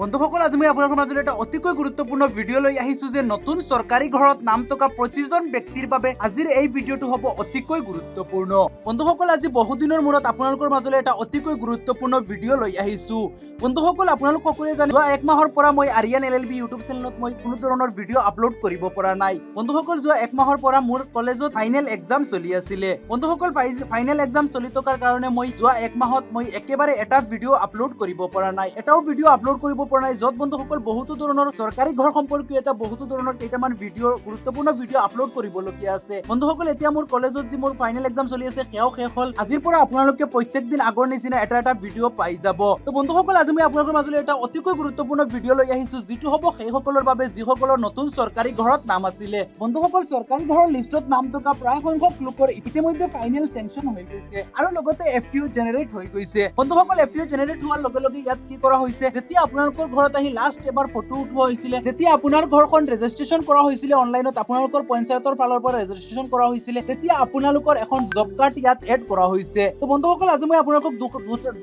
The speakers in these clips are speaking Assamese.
বন্ধুসকল আজি মই আপোনালোকৰ মাজলৈ এটা অতিকৈ গুৰুত্বপূৰ্ণ ভিডিঅ' লৈ আহিছো যে নতুন চৰকাৰী ঘৰত নাম থকা প্ৰতিজন ব্যক্তিৰ বাবে আজিৰ এই ভিডিঅ'টো হ'ব অতিকৈ গুৰুত্বপূৰ্ণ। বন্ধুসকল আজি বহুদিনৰ মূৰত আপোনালোকৰ মাজলৈ এটা অতিকৈ গুৰুত্বপূৰ্ণ ভিডিঅ' লৈ আহিছো। বন্ধুসকল আপোনালোক সকলোৱে জানে যোৱা 1 মাহৰ পৰা মই আৰিয়ান এলএলবি ইউটিউব চেনেলত মই কোনো ধৰণৰ ভিডিঅ' আপলোড কৰিব পৰা নাই। বন্ধুসকল যোৱা 1 মাহৰ পৰা মোৰ কলেজত ফাইনেল এক্সাম চলি আছিল। বন্ধুসকল ফাইনেল এক্সাম চলি থকাৰ কাৰণে মই যোৱা 1 মাহত মই একেবাৰে এটা ভিডিঅ' আপলোড কৰিব পৰা নাই। এটাও ভিডিঅ' আপলোড কৰিব পৰা নাই যত বন্ধুসকল বহুতো ধৰণৰ চৰকাৰী ঘৰ সম্পৰ্কীয় এটা বহুতো ধৰণৰ কেইটামান ভিডিঅ' গুৰুত্বপূৰ্ণ ভিডিঅ' আপলোড কৰিবলগীয়া আছে। বন্ধুসকল এতিয়া মোৰ কলেজত যি মোৰ ফাইনেল এক্সাম চলি আছে সেয়াও শেষ হ'ল। আজিৰ পৰা আপোনালোকে প্ৰত্যেক দিন আগৰ নিচিনা এটা ভিডিঅ' পাই যাব। তো বন্ধুসকল আজি মই আপোনালোকৰ মাজলৈ এটা অতিকৈ গুৰুত্বপূৰ্ণ ভিডিঅ' লৈ আহিছো যিটো হ'ব সেইসকলৰ বাবে যিসকলৰ নতুন চৰকাৰী ঘৰত নাম আছিলে। বন্ধুসকল চৰকাৰী ঘৰৰ লিষ্টত নাম থকা প্ৰায় সংখ্যক লোকৰ ইতিমধ্যে ফাইনেল চেংচন হৈ গৈছে আৰু লগতে এফটিও জেনাৰেট হৈ গৈছে। বন্ধুসকল এফটিও জেনাৰেট হোৱাৰ লগে লগে ইয়াত কি কৰা হৈছে যেতিয়া আপোনালোকৰ ঘৰত আহি লাষ্ট এবাৰ ফটো উঠোৱা হৈছিলে, যেতিয়া আপোনাৰ ঘৰখন ৰেজিষ্ট্ৰেচন কৰা হৈছিলে অনলাইনত, আপোনালোকৰ পঞ্চায়তৰ ফালৰ পৰা ৰেজিষ্ট্ৰেচন কৰা হৈছিলে, তেতিয়া আপোনালোকৰ এখন জব কাৰ্ড ইয়াত এড কৰা হৈছে। তো বন্ধুসকল আজি মই আপোনালোকক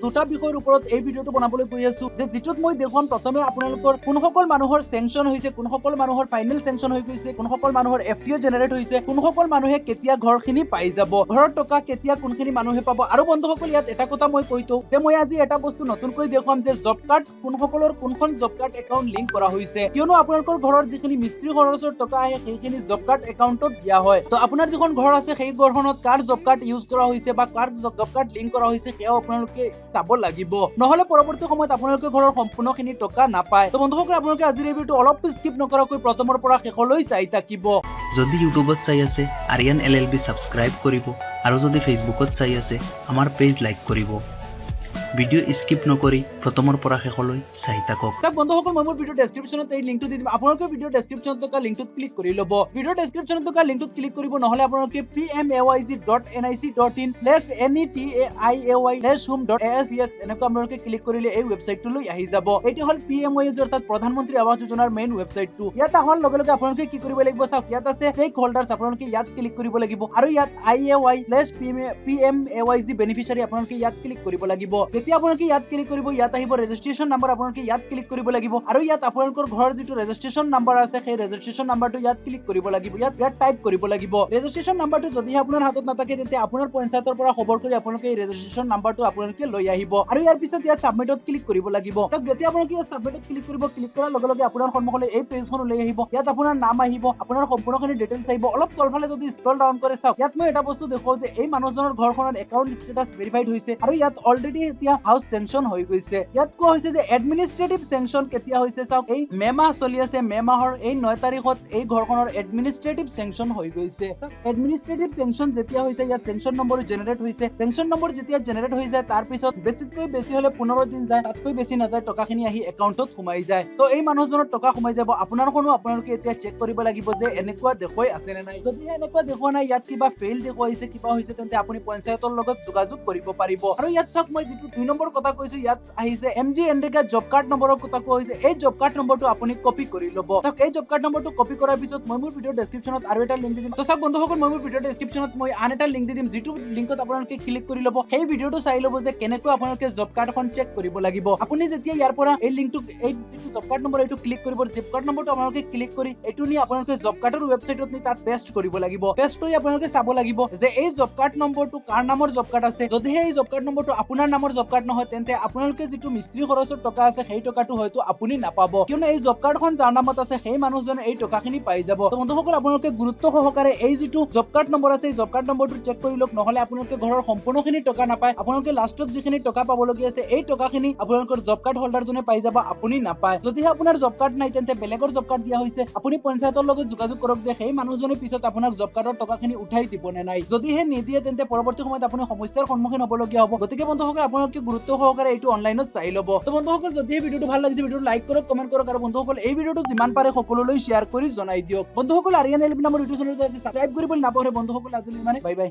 দুটা বিষয়ৰ ওপৰত এই ভিডিঅ'টো বনাবলৈ গৈ আছো যে যিটোত মই দেখুৱাম প্ৰথমে আপোনালোকৰ কোনসকল মানুহৰ চেংচন হৈছে, কোনসকল মানুহৰ ফাইনেল চেংচন হৈ গৈছে, কোনসকল মানুহৰ এফটিও জেনাৰেট হৈছে, কোনসকল মানুহে কেতিয়া ঘৰখিনি পাই যাব, ঘৰৰ টকা কেতিয়া কোনখিনি মানুহে পাব। আৰু বন্ধুসকল ইয়াত এটা কথা মই কৈ থওঁ যে মই আজি এটা বস্তু নতুনকৈ দেখুৱাম যে জব কাৰ্ড কোনসকলৰ কোনখন জব কাৰ্ড একাউণ্ট লিংক কৰা হৈছে, কিয়নো আপোনালোকৰ ঘৰৰ যিখিনি মিস্ত্ৰী খৰচৰ টকা আহে সেইখিনি জব কাৰ্ড একাউণ্টত দিয়া হয়। তো আপোনাৰ যিখন ঘৰ আছে সেই ঘৰখনত কাৰ জব কাৰ্ড ইউজ কৰা হৈছে বা কাৰ জব কাৰ্ড লিংক কৰা হৈছে সেয়াও আপোনালোকে চাব লাগিব, নহলে পৰৱৰ্তী সময়ত আপোনালোকে ঘৰৰ সম্পূৰ্ণখিনি টকা নাপায়। তো বন্ধুসকল আপোনালোকে আজিৰ এই ভিডিঅ'টো অলপ স্কিপ নকৰাকৈ প্ৰথমৰ পৰা শেষলৈ চাই থাকিব। যদি ইউটিউবত চাই আছে আৰিয়ান এলএলবি সাবস্ক্ৰাইব কৰিব আৰু যদি ফেসবুকত চাই আছে আমাৰ পেজ লাইক কৰিব। ভিডিঅ' স্কিপ নকৰি প্ৰথমৰ পৰা শেষলৈ চাই থাকক। বন্ধুসকল মই মোৰ ভিডিঅ' ডেসক্ৰিপচনত এই লিংকটো দি দিম, আপোনালোকে ভিডিঅ' ডেসক্ৰিপচনত থকা লিংকটোত ক্লিক কৰি ল'ব। ভিডিঅ' ডেসক্ৰিপচনত থকা লিংকটোত ক্লিক কৰিব, নহলে আপোনালোকে pmayg.nic.in/netiay/home.aspx এনেকৈ আপোনালোকে ক্লিক কৰিলে এই ৱেবছাইটটোলৈ আহি যাব। এইটো হ'ল PMAY অৰ্থাৎ প্ৰধানমন্ত্ৰী আৱাস যোজনাৰ মেইন ৱেবছাইটটো। ইয়াত অহাৰ লগে লগে আপোনালোকে কি কৰিব লাগিব চাওক, ইয়াত আছে ষ্টেক হোল্ডাৰ্ছ, আপোনালোকে ইয়াত ক্লিক কৰিব লাগিব আৰু ইয়াত IAY/PMAYG বেনিফিচিয়াৰী আপোনালোকে ইয়াত ক্লিক কৰিব লাগিব। যেতিয়া আপোনালোকে ইয়াত ক্লিক কৰিব ইয়াত আহিব ৰেজিষ্ট্ৰেচন নাম্বাৰ, আপোনালোকে ইয়াত ক্লিক কৰিব লাগিব আৰু ইয়াত আপোনালোকৰ ঘৰৰ যিটো ৰেজিষ্ট্ৰেচন নাম্বাৰ আছে সেই ৰেজিষ্ট্ৰেচন নাম্বাৰটো ইয়াত ক্লিক কৰিব লাগিব, ইয়াত টাইপ কৰিব লাগিব। ৰেজিষ্ট্ৰেচন নাম্বাৰটো যদিহে আপোনাৰ হাতত নাথাকে তেতিয়া আপোনাৰ পঞ্চায়তৰ পৰা খবৰ কৰি আপোনালোকে এই ৰেজিষ্ট্ৰেচন নাম্বাৰটো আপোনালোকে লৈ আহিব আৰু ইয়াৰ পিছত ইয়াত সাবমিটত ক্লিক কৰিব লাগিব। যেতিয়া আপোনালোকে ইয়াত সাবমিটত ক্লিক কৰিব, ক্লিক কৰাৰ লগে লগে আপোনাৰ সন্মুখলৈ এই পেজখন ওলাই আহিব। ইয়াত আপোনাৰ নাম আহিব, আপোনাৰ সম্পূৰ্ণখিনি ডিটেইলছ আহিব। অলপ তলফালে যদি স্ক্ৰল ডাউন কৰে চাওক, ইয়াত মই এটা বস্তু দেখুৱাও যে এই মানুহজনৰ ঘৰখনৰ একাউণ্ট ষ্টেটাছ ভেৰিফাইড হৈছে আৰু ইয়াত অলৰেডি এতিয়া হাউচ চেংচন হৈ গৈছে। ইয়াত কোৱা হৈছে যে এডমিনিষ্ট্ৰেটিভ চেংচন কেতিয়া হৈছে চাওক, এই মে মাহ চলি আছে, মে মাহৰ এই 9 তাৰিখত এই ঘৰখনৰ এডমিনিষ্ট্ৰেটিভ চেংচন হৈ গৈছে। এডমিনিষ্ট্ৰেটিভ চেংচন যেতিয়া হৈছে ইয়াত চেংচন নম্বৰ জেনাৰেট হৈছে। চেংচন নম্বৰ যেতিয়া জেনাৰেট হৈ যায় তাৰ পিছত বেছিতকৈ বেছি হলে 15 দিন যায়, তাতকৈ বেছি নাযায়, টকাখিনি আহি একাউণ্টত সোমাই যায়। তো এই মানুহজনৰ টকা সোমাই যাব। আপোনাৰখনো আপোনালোকে এতিয়া চেক কৰিব লাগিব যে এনেকুৱা দেখুৱাই আছে নে নাই। যদিহে এনেকুৱা দেখুৱা নাই, ইয়াত কিবা ফেইল দেখুৱাইছে, কিবা হৈছে, তেন্তে আপুনি পঞ্চায়তৰ লগত যোগাযোগ কৰিব পাৰিব। আৰু ইয়াত চাওক মই যিটো 2 নম্বৰ কথা কৈছো ইয়াত আহিছে MG এনৰেগা জব কাৰ্ড নম্বৰৰ কথা কোৱা হৈছে। এই জব কাৰ্ড নম্বৰটো আপুনি কপি কৰি ল'ব। চাওক এই জব কাৰ্ড নম্বৰটো কপি কৰাৰ পিছত মই মোৰ ভিডিঅ' ডেসক্ৰিপচনত আৰু এটা লিংক দি দিম। তো চাওক বন্ধুসকল মই মোৰ ভিডিঅ' ডেসক্ৰিপচনত মই আন এটা লিংক দি দিম, যিটো লিংকত আপোনালোকে ক্লিক কৰি ল'ব। সেই ভিডিঅ'টো চাই ল'ব যে কেনেকৈ আপোনালোকে জব কাৰ্ডখন চেক কৰিব লাগিব। আপুনি যেতিয়া ইয়াৰ পৰা এই লিংকটো এই যিটো জব কাৰ্ড নম্বৰ এইটো ক্লিক কৰিব, জব কাৰ্ড নম্বৰটো আপোনালোকে ক্লিক কৰি এইটো নি আপোনালোকে জব কাৰ্ডৰ ৱেবছাইটত নি তাত পেষ্ট কৰিব লাগিব। পেষ্ট কৰি আপোনালোকে চাব লাগিব যে এই জব কাৰ্ড নম্বৰটো কাৰ নামৰ জব কাৰ্ড আছে। যদিহে এই জব কাৰ্ড নম্বৰটো আপোনাৰ নামৰ জব কাৰ্ড নহয় তেন্তে আপোনালোকে যিটো মিস্ত্ৰী খৰচৰ টকা আছে সেই টকাটো হয়তো আপুনি নাপাব, কিয়নো এই জব কাৰ্ডখন যাৰ নামত আছে সেই মানুহজনে এই টকাখিনি পাই যাব। তো বন্ধুসকল আপোনালোকে গুৰুত্ব সহকাৰে এই যিটো জব কাৰ্ড নম্বৰ আছে এই জব কাৰ্ড নম্বৰটো চেক কৰি লওক, নহলে আপোনালোকে ঘৰৰ সম্পূৰ্ণখিনি টকা নাপায়। আপোনালোকে লাষ্টত যিখিনি টকা পাবলগীয়া আছে এই টকাখিনি আপোনালোকৰ জব কাৰ্ড হোল্ডাৰজনে পাই যাব, আপুনি নাপায়। যদিহে আপোনাৰ জব কাৰ্ড নাই তেন্তে বেলেগৰ জব কাৰ্ড দিয়া হৈছে, আপুনি পঞ্চায়তৰ লগত যোগাযোগ কৰক যে সেই মানুহজনে পিছত আপোনাক জব কাৰ্ডৰ টকাখিনি উঠাই দিব নে নাই। যদিহে নিদিয়ে তেন্তে পৰৱৰ্তী সময়ত আপুনি সমস্যাৰ সন্মুখীন হ'বলগীয়া হ'ব। গতিকে বন্ধুসকল আপোনালোকে গুৰুত্ব সহকাৰে এইটো অনলাইনত চাই ল'ব। তো বন্ধুসকল যদি এই ভিডিঅ'টো ভাল লাগিছে ভিডিঅ'টো লাইক কৰক, কমেন্ট কৰক আৰু বন্ধুসকল এই ভিডিঅ'টো যিমান পাৰে সকলোলৈ শ্বেয়াৰ কৰি জনাই দিয়ক। বন্ধুসকল আৰিয়ান এলএলবি নামৰ ইউটিউব চেনেলটো সাবস্ক্ৰাইব কৰিবলৈ নাপাহৰে। বন্ধুসকল আজিলৈ মানে বাই বাই।